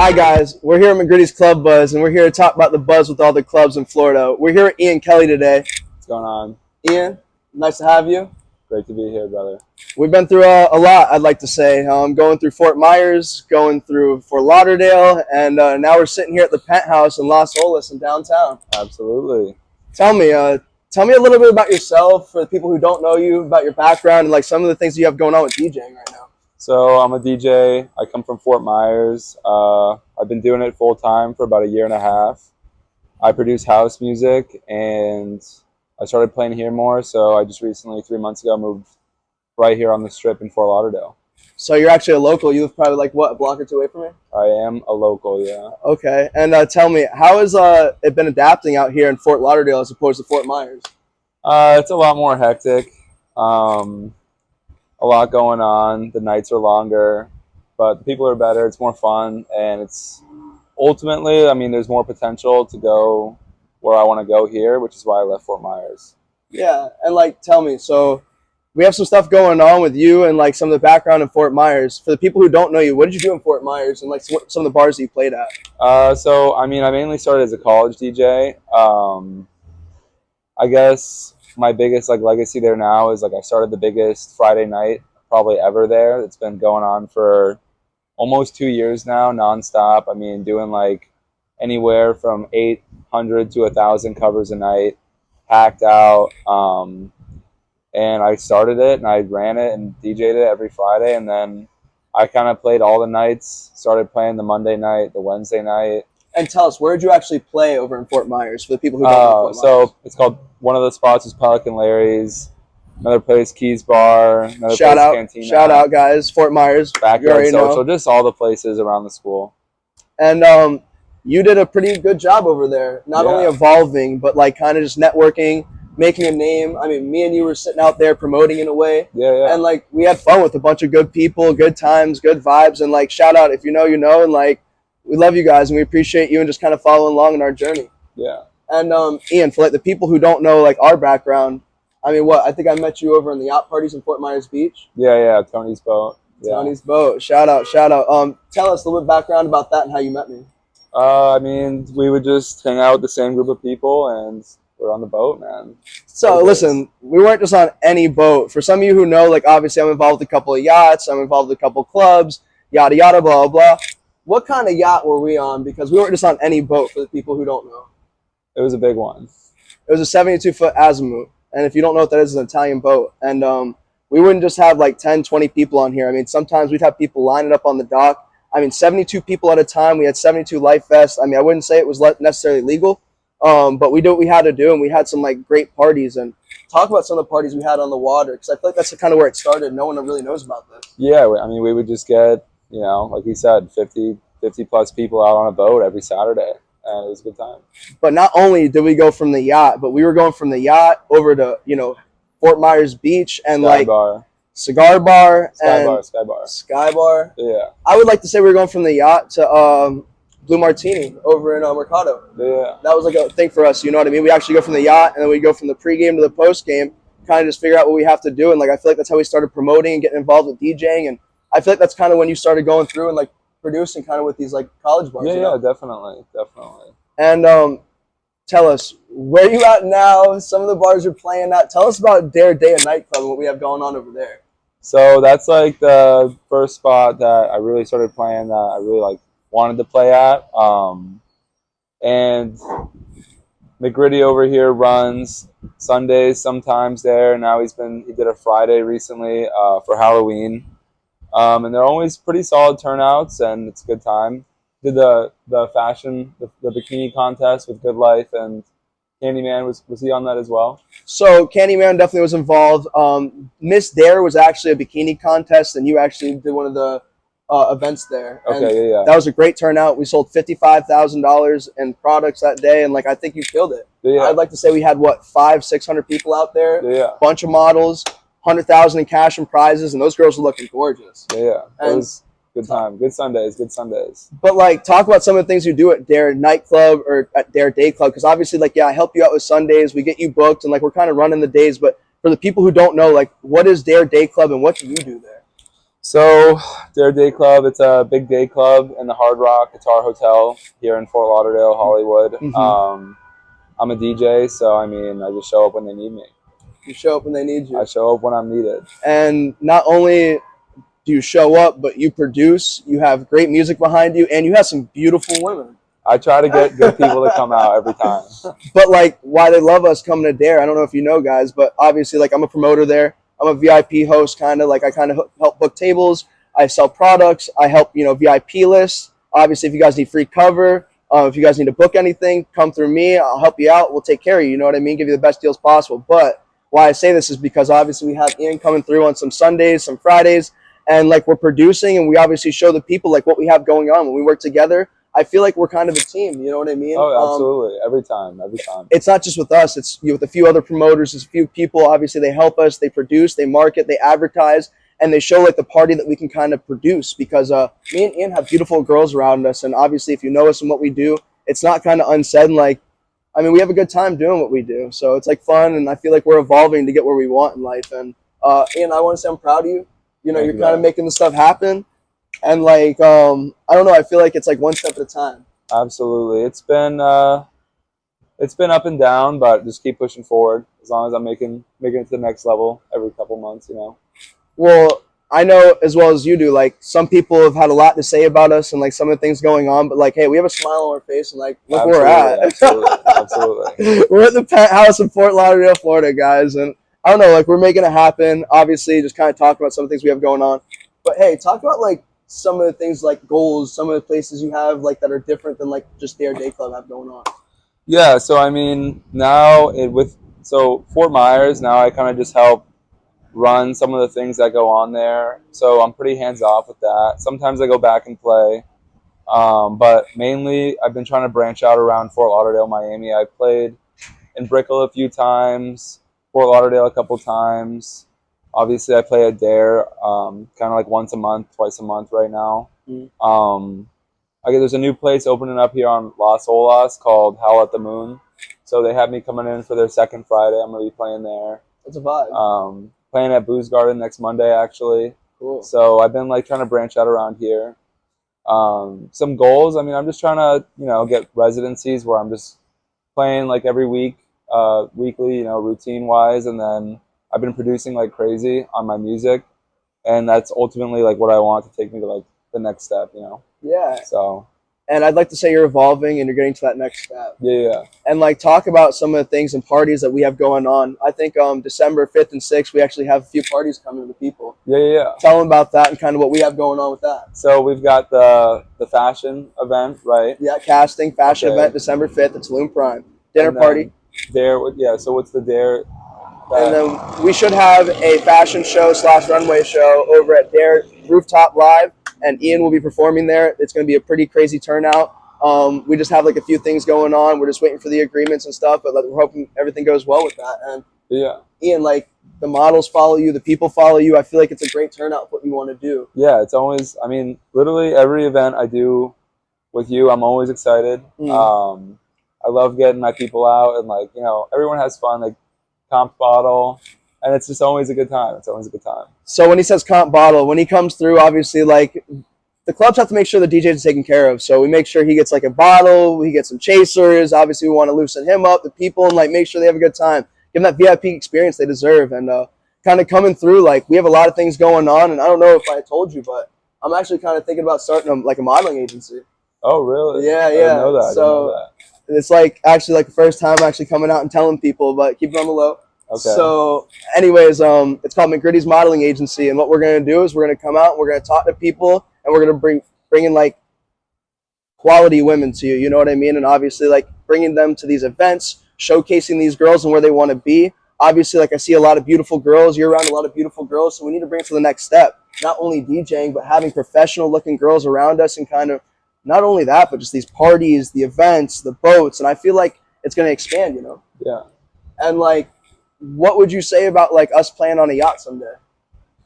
Hi guys, we're here at McGritty's Club Buzz, and we're here to talk about the buzz with all the clubs in Florida. We're here with Ian Kelley today. What's going on? Ian, nice to have you. Great to be here, brother. We've been through a lot, I'd like to say. Going through Fort Myers, going through Fort Lauderdale, and now we're sitting here at the Penthouse in Las Olas in downtown. Absolutely. Tell me a little bit about yourself for the people who don't know you, about your background, and like some of the things you have going on with DJing right now. So I'm a DJ. I come from Fort Myers. I've been doing it full time for about a year and a half. I produce house music, and I started playing here more. So I just recently, 3 months ago, moved right here on the Strip in Fort Lauderdale. So you're actually a local. You live probably like what, a block or two away from me? I am a local, yeah. Okay, and tell me, how has it been adapting out here in Fort Lauderdale as opposed to Fort Myers? It's a lot more hectic. A lot going on. The nights are longer, but the people are better. It's more fun, and it's ultimately, I mean, there's more potential to go where I want to go here, which is why I left Fort Myers. Yeah, and like, tell me, so we have some stuff going on with you and like some of the background in Fort Myers. For the people who don't know you, what did you do in Fort Myers and like some of the bars that you played at? So, I mean, I mainly started as a college DJ. I guess my biggest like legacy there now is like I started the biggest Friday night probably ever there. It's been going on for almost 2 years now, nonstop. I mean, doing like anywhere from 800 to 1,000 covers a night, packed out. And I started it and I ran it and DJ'd it every Friday, and then I kind of played all the nights. Started playing the Monday night, the Wednesday night. And tell us, where did you actually play over in Fort Myers for the people who don't know Fort Myers? So it's called, one of the spots is Pelican Larry's. Another place, Keys Bar. Another Shout place, out, Cantina. Shout out, guys, Fort Myers. Backyard Social, just all the places around the school. And you did a pretty good job over there, not only evolving, but like kind of just networking, making a name. I mean, me and you were sitting out there promoting in a way. Yeah. And like, we had fun with a bunch of good people, good times, good vibes, and like, shout out, if you know, you know, and like, we love you guys and we appreciate you and just kind of following along in our journey. Yeah. And Ian, for like the people who don't know like our background, I mean, I think I met you over in the yacht parties in Fort Myers Beach. Yeah, Tony's Boat. Yeah. Tony's Boat. Shout out. Tell us a little bit background about that and how you met me. I mean, we would just hang out with the same group of people, and we're on the boat, man. So listen, we weren't just on any boat. For some of you who know, like obviously I'm involved with a couple of yachts, I'm involved with a couple of clubs, yada yada, blah blah. What kind of yacht were we on? Because we weren't just on any boat, for the people who don't know. It was a big one. It was a 72-foot azimuth. And if you don't know what that is, it's an Italian boat. And we wouldn't just have like 10, 20 people on here. I mean, sometimes we'd have people lining up on the dock. I mean, 72 people at a time. We had 72 life vests. I mean, I wouldn't say it was necessarily legal, but we did what we had to do. And we had some like great parties. And talk about some of the parties we had on the water, because I feel like that's kind of where it started. No one really knows about this. Yeah, I mean, we would just get, you know, like he said, 50 plus people out on a boat every Saturday, and it was a good time. But not only did we go from the yacht, but we were going from the yacht over to, you know, Fort Myers Beach and Sky Bar. Sky Bar. Yeah. I would like to say we were going from the yacht to Blue Martini over in Mercado. Yeah. That was like a thing for us, you know what I mean? We actually go from the yacht, and then we go from the pregame to the postgame, kind of just figure out what we have to do. And like I feel like that's how we started promoting and getting involved with DJing, and I feel like that's kind of when you started going through and like producing kind of with these like college bars. Yeah, definitely. And tell us, where you at now? Some of the bars you're playing at. Tell us about Dare Day and Nightclub and what we have going on over there. So that's like the first spot that I really started playing, that I really like wanted to play at. And McGritty over here runs Sundays sometimes there. Now he did a Friday recently for Halloween. And they're always pretty solid turnouts, and it's a good time. Did the fashion, the bikini contest with Good Life, and Candyman, was he on that as well? So Candyman definitely was involved. Miss Dare was actually a bikini contest, and you actually did one of the events there. Okay, yeah. That was a great turnout. We sold $55,000 in products that day, and like I think you killed it. Yeah. I'd like to say we had 500-600 people out there. Yeah. Bunch of models. 100,000 in cash and prizes, and those girls were looking gorgeous. Yeah. It was good time. Good Sundays. But like, talk about some of the things you do at Dare Nightclub or at Dare Day Club, because obviously, like, I help you out with Sundays. We get you booked, and like we're kind of running the days. But for the people who don't know, like, what is Dare Day Club and what do you do there? So, their day club, it's a big day club in the Hard Rock Guitar Hotel here in Fort Lauderdale, Hollywood. Mm-hmm. I'm a DJ, so I mean, I just show up when they need me. You show up when they need you. I show up when I'm needed. And not only do you show up, but you produce, you have great music behind you, and you have some beautiful women. I try to get good people to come out every time. But like, why they love us coming to Dare, I don't know if you know, guys, but obviously, like, I'm a promoter there. I'm a VIP host, kind of like I kind of help book tables. I sell products. I help, VIP lists. Obviously, if you guys need free cover, if you guys need to book anything, come through me. I'll help you out. We'll take care of you. You know what I mean? Give you the best deals possible. But why I say this is because obviously we have Ian coming through on some Sundays, some Fridays, and like we're producing, and we obviously show the people like what we have going on when we work together. I feel like we're kind of a team. You know what I mean? Oh, absolutely. Every time. It's not just with us. It's with a few other promoters. There's a few people. Obviously, they help us. They produce. They market. They advertise. And they show like the party that we can kind of produce because me and Ian have beautiful girls around us. And obviously, if you know us and what we do, it's not kind of unsaid. And like, I mean, we have a good time doing what we do. So it's like fun. And I feel like we're evolving to get where we want in life. And Ian, I want to say I'm proud of you. You're kind of making this stuff happen. And like, I don't know, I feel like it's like one step at a time. Absolutely. It's been up and down, but just keep pushing forward as long as I'm making it to the next level every couple months, Well, I know as well as you do, like some people have had a lot to say about us and like some of the things going on, but like, hey, we have a smile on our face and like, look where we're at. Absolutely. We're at the Penthouse in Fort Lauderdale, Florida, guys. And I don't know, like we're making it happen. Obviously, just kind of talk about some of the things we have going on. But hey, talk about like some of the things like goals, some of the places you have like that are different than like just Dare Day Club have going on. Yeah, so I mean now Fort Myers, now I kind of just help run some of the things that go on there. So I'm pretty hands off with that. Sometimes I go back and play. But mainly I've been trying to branch out around Fort Lauderdale, Miami. I've played in Brickell a few times, Fort Lauderdale a couple times. Obviously, I play at Dare, kind of like once a month, twice a month right now. There's a new place opening up here on Las Olas called Howl at the Moon. So they have me coming in for their second Friday. I'm going to be playing there. That's a vibe. Playing at Booze Garden next Monday, actually. Cool. So I've been like trying to branch out around here. Some goals. I mean, I'm just trying to, get residencies where I'm just playing like every week, weekly, routine wise. And then I've been producing like crazy on my music. And that's ultimately like what I want to take me to like the next step, Yeah. So. And I'd like to say you're evolving and you're getting to that next step. Yeah. And like talk about some of the things and parties that we have going on. I think December 5th and 6th, we actually have a few parties coming to the people. Yeah. Tell them about that and kind of what we have going on with that. So we've got the fashion event, right? Yeah, casting, fashion event, December 5th at Tulum Prime. Dinner party. Dare, yeah, so what's the Dare? And then we should have a fashion show / runway show over at Dare Rooftop Live. And Ian will be performing there. It's going to be a pretty crazy turnout. We just have like a few things going on. We're just waiting for the agreements and stuff, but like, we're hoping everything goes well with that. And yeah, Ian, like the models follow you, the people follow you. I feel like it's a great turnout for what you want to do. Yeah, it's always, I mean, literally every event I do with you, I'm always excited. I love getting my people out and like, everyone has fun, like comp bottle. And it's just always a good time. It's always a good time. So when he says comp bottle, when he comes through, obviously, like, the clubs have to make sure the DJs are taken care of. So we make sure he gets, like, a bottle. He gets some chasers. Obviously, we want to loosen him up, the people, and, like, make sure they have a good time. Give them that VIP experience they deserve. And kind of coming through, like, we have a lot of things going on. And I don't know if I told you, but I'm actually kind of thinking about starting, a modeling agency. Oh, really? Yeah. I didn't know that. So it's, like, actually, like, the first time I'm actually coming out and telling people, but keep it on the low. Okay. So anyways, it's called McGritty's Modeling Agency. And what we're going to do is we're going to come out and we're going to talk to people and we're going to bring in like quality women to you. You know what I mean? And obviously like bringing them to these events, showcasing these girls and where they want to be. Obviously, like I see a lot of beautiful girls. You're around a lot of beautiful girls. So we need to bring it to the next step. Not only DJing, but having professional looking girls around us and kind of not only that, but just these parties, the events, the boats. And I feel like it's going to expand, Yeah. And like, what would you say about like us playing on a yacht someday?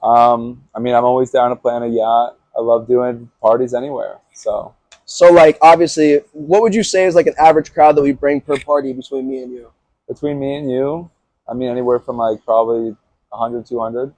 I mean, I'm always down to play on a yacht. I love doing parties anywhere. So like obviously, what would you say is like an average crowd that we bring per party between me and you? Between me and you, I mean, anywhere from like probably 100, 200.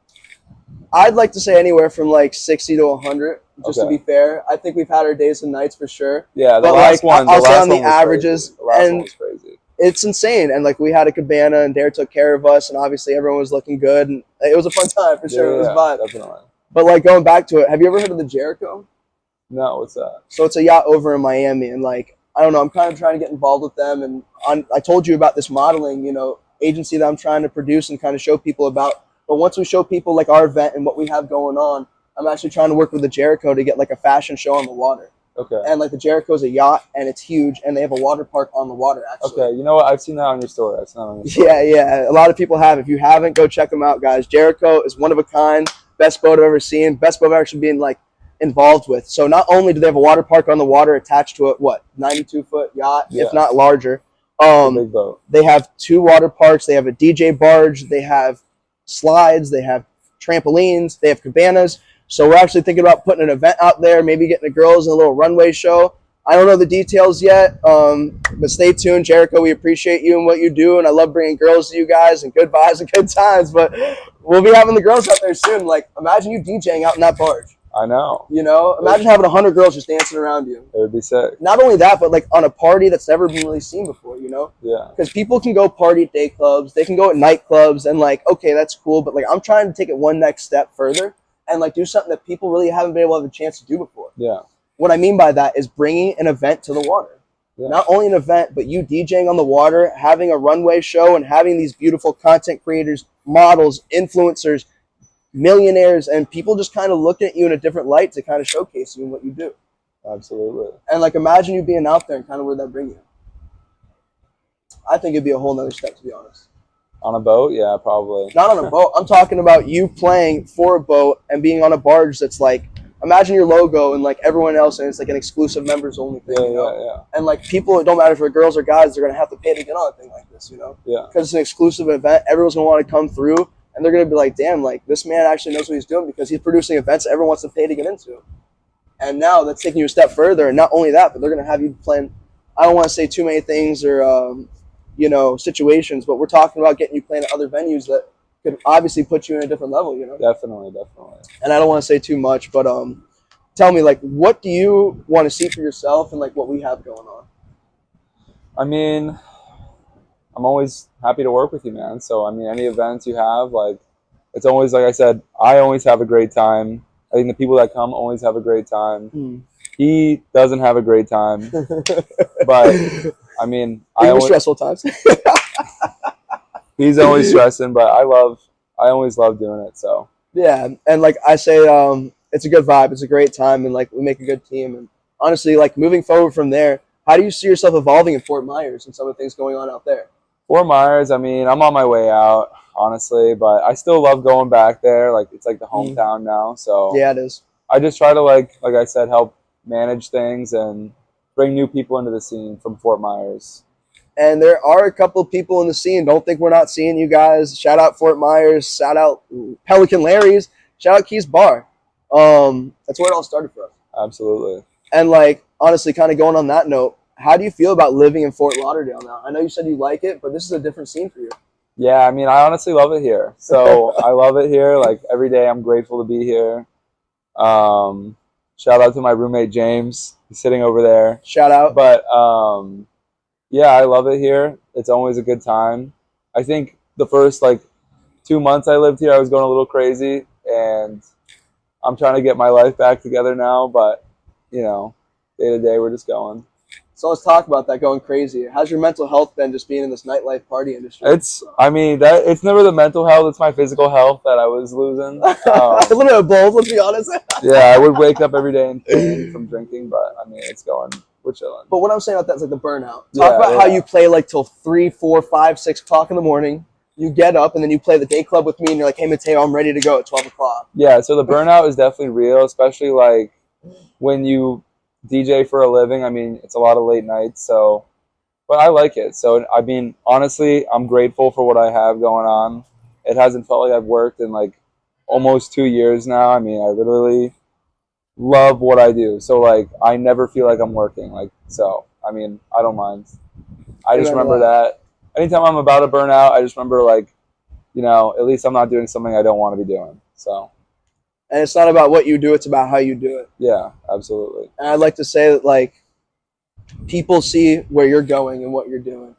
I'd like to say anywhere from like 60 to 100, just to Okay. be fair. I think we've had our days and nights for sure. Yeah, the But last like one. I'll The say last on the one was averages, crazy. The last one and was crazy. it's insane. And like we had a cabana, and Dare took care of us, and obviously everyone was looking good, and it was a fun time for sure. It was a vibe. Definitely. But like going back to it, have you ever heard of the Jericho? No, what's that? So it's a yacht over in Miami, and like I don't know, I'm kind of trying to get involved with them. And I told you about this modeling, agency that I'm trying to produce and kind of show people about. But once we show people like our event and what we have going on, I'm actually trying to work with the Jericho to get like a fashion show on the water. Okay. And like the Jericho is a yacht, and it's huge, and they have a water park on the water actually. Okay, you know what? I've seen that on your story. I've seen that on your story. Yeah. A lot of people have. If you haven't, go check them out, guys. Jericho is one of a kind. Best boat I've ever seen. Best boat I've actually been like involved with. So not only do they have a water park on the water attached to a 92-foot yacht, Yeah. if not larger. It's a big boat. They have 2 water parks. They have a DJ barge. They have slides. They have trampolines. They have cabanas. So we're actually thinking about putting an event out there, maybe getting the girls in a little runway show. I don't know the details yet, but stay tuned. Jericho, we appreciate you and what you do, and I love bringing girls to you guys and good vibes and good times. But we'll be having the girls out there soon. Like, imagine you DJing out in that barge. I know. Imagine having 100 girls just dancing around you. It would be sick. Not only that, but like on a party that's never been really seen before. Yeah. Because people can go party at day clubs, they can go at nightclubs, and like, okay, that's cool, but like I'm trying to take it one next step further and like do something that people really haven't been able to have a chance to do before. Yeah. What I mean by that is bringing an event to the water. Yeah. Not only an event, but you DJing on the water, having a runway show, and having these beautiful content creators, models, influencers, millionaires, and people just kind of looking at you in a different light to kind of showcase you and what you do. Absolutely. And like imagine you being out there and kind of where that bring you. I think it'd be a whole nother step, to be honest. On a boat? Yeah, probably. Not on a boat. I'm talking about you playing for a boat and being on a barge that's like, imagine your logo and like everyone else, and it's like an exclusive members only thing. Yeah. And like people, it don't matter if they're girls or guys, they're gonna have to pay to get on a thing like this, Yeah. because it's an exclusive event. Everyone's gonna want to come through, and they're gonna be like, damn, like this man actually knows what he's doing because he's producing events that everyone wants to pay to get into. And now that's taking you a step further, and not only that, but they're gonna have you playing. I don't want to say too many things or situations, but we're talking about getting you playing at other venues that could obviously put you in a different level, Definitely. And I don't want to say too much, but tell me, like, what do you want to see for yourself and like what we have going on? I mean, I'm always happy to work with you, man. So, I mean, any events you have, like, it's always, like I said, I always have a great time. I think the people that come always have a great time. He doesn't have a great time, but I mean, stressful times. He's always stressing, but I always love doing it. So yeah, and like I say, it's a good vibe. It's a great time, and like we make a good team. And honestly, like moving forward from there, how do you see yourself evolving in Fort Myers and some of the things going on out there? Fort Myers, I mean, I'm on my way out, honestly, but I still love going back there. Like it's like the hometown now. So yeah, it is. I just try to like I said, help manage things and bring new people into the scene from Fort Myers. And there are a couple of people in the scene. Don't think we're not seeing you guys. Shout out Fort Myers. Shout out Pelican Larry's. Shout out Keys Bar. That's where it all started for us. Absolutely. And like honestly, kind of going on that note, how do you feel about living in Fort Lauderdale now? I know you said you like it, but this is a different scene for you. Yeah, I mean, I honestly love it here. So I love it here. Like every day, I'm grateful to be here. Shout out to my roommate James. He's sitting over there. Shout out. But yeah, I love it here. It's always a good time. I think the first 2 months I lived here, I was going a little crazy, and I'm trying to get my life back together now. But day to day, we're just going. So let's talk about that, going crazy. How's your mental health been just being in this nightlife party industry? It's never the mental health, it's my physical health that I was losing. A little bit of both, let's be honest. Yeah, I would wake up every day in pain from drinking, but I mean, it's going. We're chilling. But what I'm saying about that is like the burnout. Talk about how you play till 3, 4, 5, 6 o'clock in the morning. You get up and then you play the day club with me and you're like, hey, Mateo, I'm ready to go at 12 o'clock. Yeah, so the burnout is definitely real, especially when you DJ for a living. I mean, it's a lot of late nights, but I like it. So, I mean, honestly, I'm grateful for what I have going on. It hasn't felt like I've worked in almost 2 years now. I mean, I literally love what I do. So, I never feel like I'm working. So, I mean, I don't mind. I just remember that anytime I'm about to burn out, I just remember at least I'm not doing something I don't want to be doing. So And it's not about what you do; it's about how you do it. yeah, absolutely. And I'd like to say that like people see where you're going and what you're doing.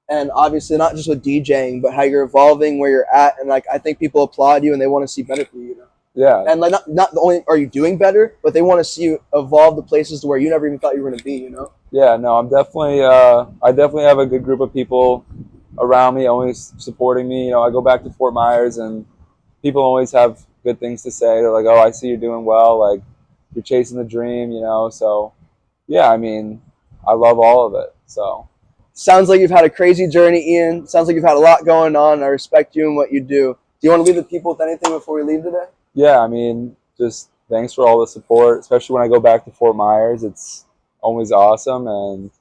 And obviously not just with DJing, but how you're evolving, where you're at, and like I think people applaud you and they want to see better for you. You know? Yeah, And like not only are you doing better, but they want to see you evolve to places to where you never even thought you were going to be. You know? yeah. No, I'm definitely. I definitely have a good group of people around me, always supporting me. You know, I go back to Fort Myers, and people always have good things to say. They're like, "Oh, I see you're doing well. Like, you're chasing the dream." You know, so yeah. I mean, I love all of it. So Sounds like you've had a crazy journey, Ian. Sounds like you've had a lot going on. I respect you and what you do. Do you want to leave the people with anything before we leave today? yeah, I mean, just thanks for all the support, especially when I go back to Fort Myers. It's always awesome, and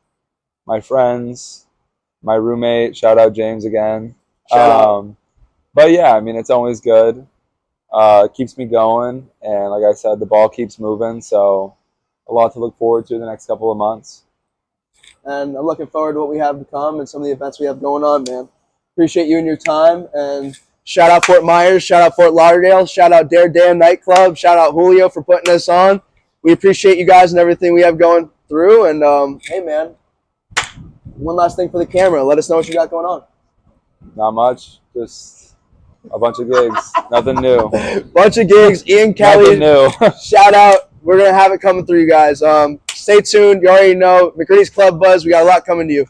my friends, my roommate, shout out James again. Shout out. But yeah, I mean, it's always good. It keeps me going, and like I said, the ball keeps moving. So a lot to look forward to the next couple of months. And I'm looking forward to what we have to come and some of the events we have going on, man. Appreciate you and your time. And shout out Fort Myers, shout out Fort Lauderdale, shout out Dare Dan Nightclub, shout out Julio for putting us on. We appreciate you guys and everything we have going through. And hey, man, one last thing for the camera. Let us know what you got going on. Not much, just a bunch of gigs. Nothing new. Bunch of gigs. Ian Kelley, Nothing new. shout out. We're going to have it coming through, you guys. Stay tuned. You already know McCready's Club Buzz. We got a lot coming to you.